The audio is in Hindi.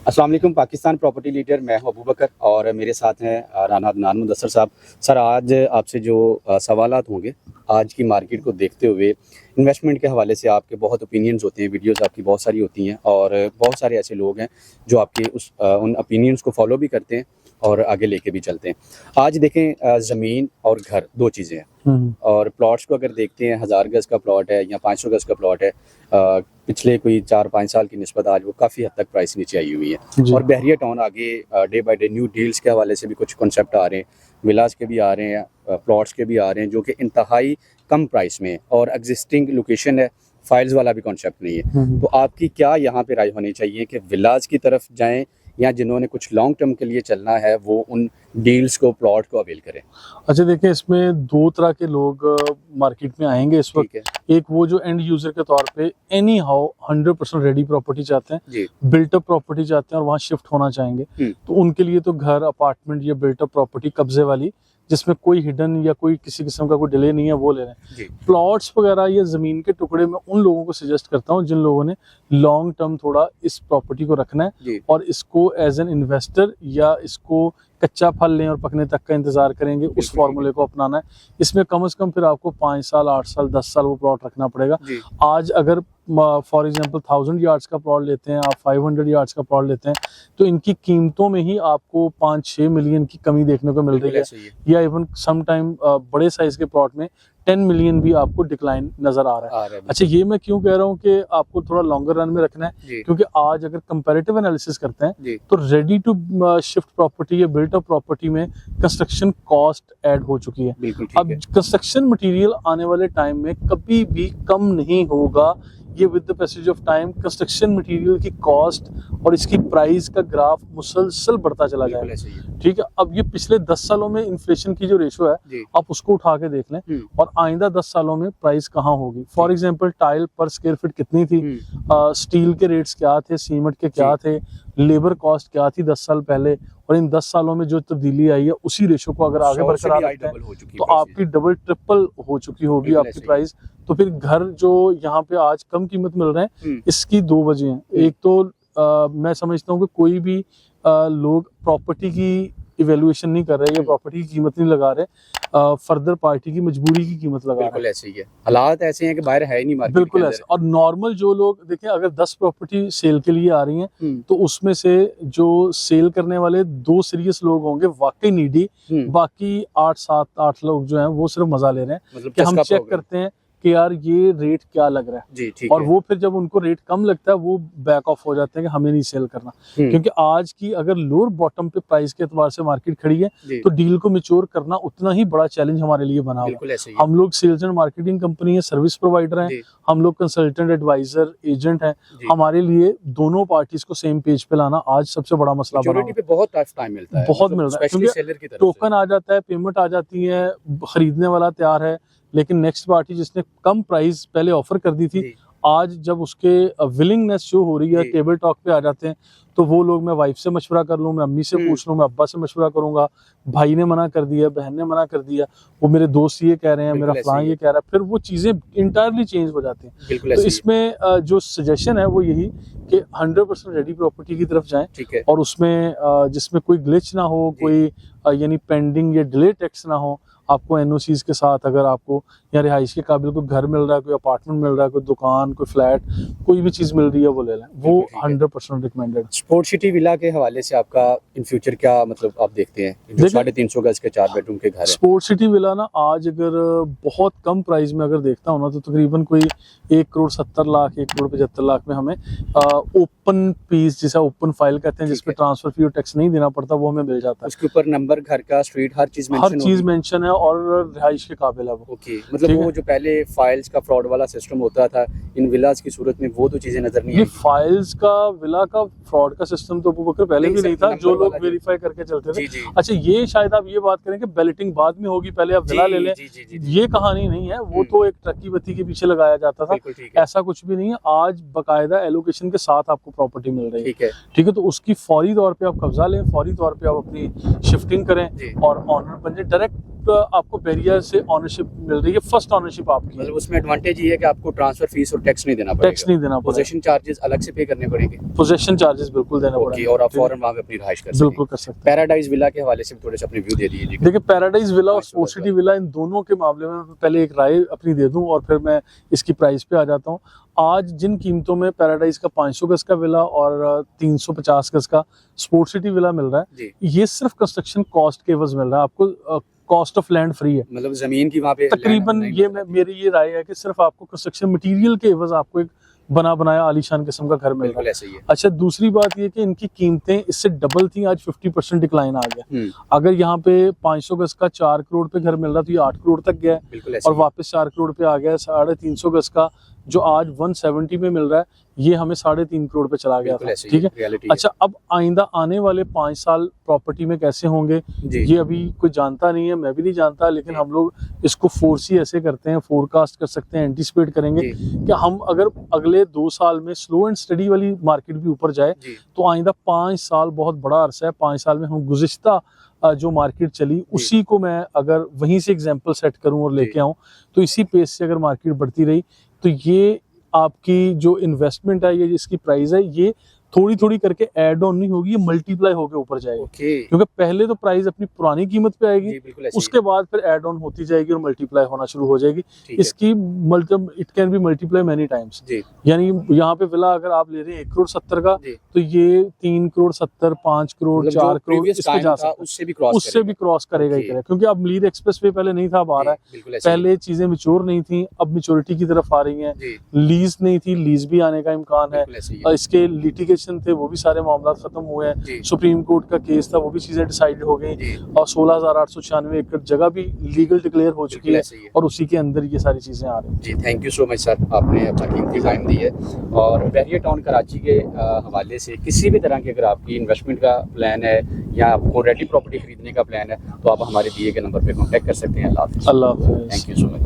अस्सलाम वालेकुम। पाकिस्तान प्रॉपर्टी लीडर मैं हूं अबू बकर और मेरे साथ हैं राना अदनान मुदस्सर साहब। सर, आज आपसे जो सवालात होंगे आज की मार्केट को देखते हुए, इन्वेस्टमेंट के हवाले से आपके बहुत ओपिनियन्स होते हैं, वीडियोस आपकी बहुत सारी होती हैं और बहुत सारे ऐसे लोग हैं जो आपके उन ओपिनियंस को फॉलो भी करते हैं और आगे लेके भी चलते हैं। आज देखें, ज़मीन और घर दो चीज़ें हैं और प्लॉट्स को अगर देखते हैं 1000 गज़ का प्लॉट है या 500 गज़ का प्लॉट है, पिछले कोई 4-5 साल की निस्बत आज वो काफ़ी हद तक प्राइस नीचे आई हुई है। और बहरिया टाउन आगे day by day new deals के हवाले से भी कुछ कॉन्सेप्ट आ रहे हैं, विलास के भी आ रहे हैं, प्लॉट्स के भी आ रहे हैं जो कि इंतहाई कम प्राइस में और एग्जिस्टिंग लोकेशन है, फाइल्स वाला भी कॉन्सेप्ट नहीं है। तो आपकी क्या यहाँ पे राय होनी चाहिए कि विलास की तरफ जाएं या जिन्होंने कुछ लॉन्ग टर्म के लिए चलना है वो उन डील्स को, प्लॉट को अवेल करें? अच्छा, देखिए, इसमें दो तरह के लोग मार्केट में आएंगे इस वक्त। एक वो जो एंड यूजर के तौर पे एनी हाउ 100% रेडी प्रॉपर्टी चाहते हैं, बिल्टअप प्रॉपर्टी चाहते हैं और वहाँ शिफ्ट होना चाहेंगे, तो उनके लिए तो घर, अपार्टमेंट या बिल्टअप प्रॉपर्टी कब्जे वाली जिसमें कोई हिडन या कोई किसी किस्म का कोई डिले नहीं है वो ले रहे हैं। प्लॉट्स वगैरह या जमीन के टुकड़े में उन लोगों को सजेस्ट करता हूँ जिन लोगों ने लॉन्ग टर्म थोड़ा इस प्रॉपर्टी को रखना है और इसको एज एन इन्वेस्टर या इसको कच्चा फल लें और पकने तक का इंतजार करेंगे, उस फॉर्मूले को अपनाना है। इसमें कम से कम फिर आपको 5 साल, 8 साल, 10 साल वो प्लॉट रखना पड़ेगा। आज अगर फॉर एग्जांपल 1000 यार्ड्स का प्लॉट लेते हैं, आप 500 यार्ड्स का प्लॉट लेते हैं, तो इनकी कीमतों में ही आपको 5-6 मिलियन की कमी देखने को मिल रही है या इवन सम टाइम बड़े साइज के प्लॉट में 10 मिलियन भी आपको डिक्लाइन नजर आ रहा है। अच्छा, ये मैं क्यों कह रहा हूँ कि आपको थोड़ा लॉन्गर रन में रखना है, क्योंकि आज अगर कंपैरेटिव एनालिसिस करते हैं तो रेडी टू शिफ्ट प्रॉपर्टी या बिल्ट अप प्रॉपर्टी में कंस्ट्रक्शन कॉस्ट ऐड हो चुकी है। अब कंस्ट्रक्शन मटेरियल आने वाले टाइम में कभी भी कम नहीं होगा। ये with the passage of time construction material की कॉस्ट और इसकी प्राइस का ग्राफ मुसलसल बढ़ता चला जाएगा। ठीक है, अब ये पिछले 10 सालों में इन्फ्लेशन की जो रेशो है आप उसको उठा के देख लें और आइंदा 10 सालों में प्राइस कहाँ होगी। फॉर एग्जांपल टाइल पर स्क्वायर फीट कितनी थी, स्टील के रेट्स क्या थे, सीमेंट के क्या थे, लेबर कॉस्ट क्या थी 10 साल पहले, और इन 10 सालों में जो तब्दीली आई है उसी रेशो को अगर आगे बरकरार रखते हैं तो आपकी डबल ट्रिपल हो चुकी होगी आपकी प्राइस। तो फिर घर जो यहाँ पे आज कम कीमत मिल रहे हैं, इसकी दो वजह हैं। एक तो मैं समझता हूँ कि कोई भी लोग प्रॉपर्टी की इवेल्युएशन नहीं कर रहे या प्रॉपर्टी की कीमत नहीं लगा रहे, फर्दर पार्टी की मजबूरी की कीमत लगा रहे हैं। बिल्कुल ऐसे ही है, हालात ऐसे हैं कि बाहर है ही नहीं मार्केट। बिल्कुल ऐसे। और नॉर्मल जो लोग देखें, अगर 10 प्रॉपर्टी सेल के लिए आ रही हैं तो उसमें से जो सेल करने वाले 2 सीरियस लोग होंगे वाकई नीडी, बाकी 8-7-8 लोग जो हैं वो सिर्फ मजा ले रहे हैं। मतलब कि हम चेक करते हैं कि यार ये रेट क्या लग रहा है और वो फिर जब उनको रेट कम लगता है वो बैक ऑफ हो जाते हैं कि हमें नहीं सेल करना। क्योंकि आज की अगर लोअर बॉटम पे प्राइस के एतबार से मार्केट खड़ी है तो डील को मैच्योर करना उतना ही बड़ा चैलेंज हमारे लिए बना हुआ है। हम लोग सेल्स एंड मार्केटिंग कंपनी है, सर्विस प्रोवाइडर हैं, हम लोग कंसल्टेंट, एडवाइजर, एजेंट हैं। हमारे लिए दोनों पार्टीज को सेम पेज पे लाना आज सबसे बड़ा मसला बना हुआ है। बहुत टफ टाइम मिलता है, बहुत मिलता है, क्योंकि टोकन आ जाता है, पेमेंट आ जाती है, खरीदने वाला तैयार है, लेकिन नेक्स्ट पार्टी जिसने कम प्राइस पहले ऑफर कर दी थी, आज जब उसके विलिंगनेस शो हो रही है, टेबल टॉक पे आ जाते हैं, तो वो लोग मैं वाइफ से मशवरा कर लूँ, मैं अम्मी से पूछ लूँ, मैं अब्बा से मशवरा करूंगा, भाई ने मना कर दिया, बहन ने मना कर दिया, वो मेरे दोस्त ये कह रहे हैं, मेरा फलां ये कह रहा है, फिर वो चीजें इंटायरली चेंज हो जाती हैं। तो इसमें जो सजेशन है वो यही कि 100% रेडी प्रॉपर्टी की तरफ जाएं और उसमें जिसमें कोई ग्लिच ना हो, कोई यानी पेंडिंग या डिले टैक्स ना हो। आपको एनओसीज के साथ अगर आपको या रिहाइश के काबिल कोई घर मिल रहा है, कोई अपार्टमेंट मिल रहा है, कोई दुकान, कोई फ्लैट, कोई भी चीज मिल रही है वो ले लें, वो 100% रिकमेंडेड। स्पोर्ट सिटी विला के हवाले से आपका इन फ्यूचर क्या मतलब आप देखते हैं? 350 गज के 4 बेडरूम के घर है। स्पोर्ट सिटी विला ना आज अगर बहुत कम प्राइस में अगर देखता हूँ ना तो तकरीबन कोई 1,70,00,000, 1,75,00,000 में हमें ओपन पीस, जिसे ओपन फाइल कहते हैं, जिसपे ट्रांसफर फी और टैक्स नहीं देना पड़ता, वो हमें मिल जाता है। उसके ऊपर नंबर, घर का, स्ट्रीट, हर चीज मेंशन है और रिहाइश के काबिल है वो। मतलब वो जो पहले फाइल्स का फ्रॉड वाला सिस्टम होता था इन विलास की सूरत में, वो तो चीजें नजर नहीं आई। फाइल्स का, विला का फ्रॉड का सिस्टम तो अबू बकर पहले भी नहीं था, जो लोग वेरीफाई करके चलते थे। अच्छा, ये शायद आप ये बात करें कि बैलेटिंग बाद में होगी, पहले आप विला ले लें, ये कहानी नहीं है। वो तो एक ट्रकी बत्ती के पीछे लगाया जाता था, ऐसा कुछ भी नहीं है। आज बकायदा एलोकेशन के साथ आपको प्रॉपर्टी मिल रही है, ठीक है, तो उसकी फौरी तौर पे आप कब्जा लें, फौरी तौर पे आप अपनी शिफ्टिंग करें और ऑनर बन जाए। डायरेक्ट आपको बैरियर से ऑनरशिप मिल रही है, फर्स्ट ऑनरशिप आपकी। मतलब उसमें एडवांटेज ये है कि आपको ट्रांसफर फीस और टैक्स नहीं देना पड़ेगा। टैक्स नहीं देना पड़ेगा, पोजेशन चार्जेस अलग से पे करने पड़ेंगे। पोजेशन चार्जेस चार्जेस बिल्कुल देना ओके, पड़ेगा। और आप फौरन वहाँ पे अपनी रहाइश कर सकते बिल्कुल कर सकते हैं। पैराडाइज विला के हवाले से भी थोड़े से अपने व्यू दे दीजिए। देखिए पैराडाइज विला और 500 स्पोर्ट सिटी विला, इन दोनों के मामले में मैं पहले एक राय अपनी दे दूं और फिर मैं इसकी प्राइस पे आ जाता हूं। आज जिन कीमतों में पैराडाइज का 500 गज का विला और 350 गज का स्पोर्ट सिटी विला मिल रहा है, ये सिर्फ कंस्ट्रक्शन कॉस्ट के एवज मिल रहा है आपको, कॉस्ट ऑफ लैंड फ्री है। मतलब जमीन की वहाँ पे तकरीबन ये मेरी ये राय है कि सिर्फ आपको कंस्ट्रक्शन मटेरियल के एवज आपको एक बना बनाया आलीशान किस्म का घर मिल रहा है। ऐसे ही है। अच्छा, दूसरी बात ये कि इनकी कीमतें इससे डबल थी, आज 50% डिक्लाइन आ गया। अगर यहाँ पे 500 गज का 4 करोड़ पे घर मिल रहा तो ये 8 करोड़ तक गया है और वापस 4 करोड़ पे आ गया है। 350 गज का जो आज 170 में मिल रहा है, ये हमें 3.5 करोड़ पे चला गया था। ठीक है। अच्छा, अब आइंदा आने वाले 5 साल प्रॉपर्टी में कैसे होंगे ये अभी कोई जानता नहीं है, मैं भी नहीं जानता, लेकिन हम लोग इसको फोरसी ऐसे करते हैं, फोरकास्ट कर सकते हैं, एंटीसिपेट करेंगे कि हम अगर अगले 2 साल में स्लो एंड स्टडी वाली मार्केट भी ऊपर जाए तो आइंदा 5 साल बहुत बड़ा अरसा है। 5 साल में हम गुज़िश्ता जो मार्केट चली उसी को मैं अगर वहीं से एग्जांपल सेट करूं और लेके आऊं तो इसी पेस से अगर मार्केट बढ़ती रही तो ये आपकी जो इन्वेस्टमेंट है, ये जिसकी प्राइस है, ये थोड़ी थोड़ी करके ऐड ऑन नहीं होगी, ये मल्टीप्लाई होकर ऊपर जाएगी। क्योंकि पहले तो प्राइस अपनी पुरानी कीमत पे आएगी, उसके बाद फिर ऐड ऑन होती जाएगी और मल्टीप्लाई होना शुरू हो जाएगी। इसकी मतलब it can be multiply many times. यानी यहाँ पे विला अगर आप ले रहे हैं 1 करोड़ 70 का, तो ये 3 करोड़ 70, 5 करोड़, 4 करोड़ इस पे जा सकता है, उससे भी क्रॉस करेगा ही करेगा। क्योंकि अब लीड एक्सप्रेस वे पहले नहीं था, अब आ रहा है। पहले चीजें मैच्योर नहीं थी, अब मैच्योरिटी की तरफ आ रही है। लीज नहीं थी, लीज भी आने का इम्कान है। इसके लिटिगेशन थे, वो भी सारे मामला खत्म हुए हैं। सुप्रीम कोर्ट का केस था, वो भी चीजें डिसाइड हो गई और 16,896 एकड़ जगह भी लीगल डिक्लेयर हो चुकी है और उसी के अंदर ये सारी चीजें आ रही हैं। जी, thank you so much sir, आपने अपना कीमती टाइम दी है। और बैरियर टाउन कराची के हवाले से किसी भी तरह की अगर आपकी इन्वेस्टमेंट का प्लान है या आपको रेडी प्रॉपर्टी खरीदने का प्लान है तो आप हमारे दिए गए नंबर पे कांटेक्ट कर सकते हैं। अल्लाह हाफिज़। अल्लाह हाफिज़। Thank you so much.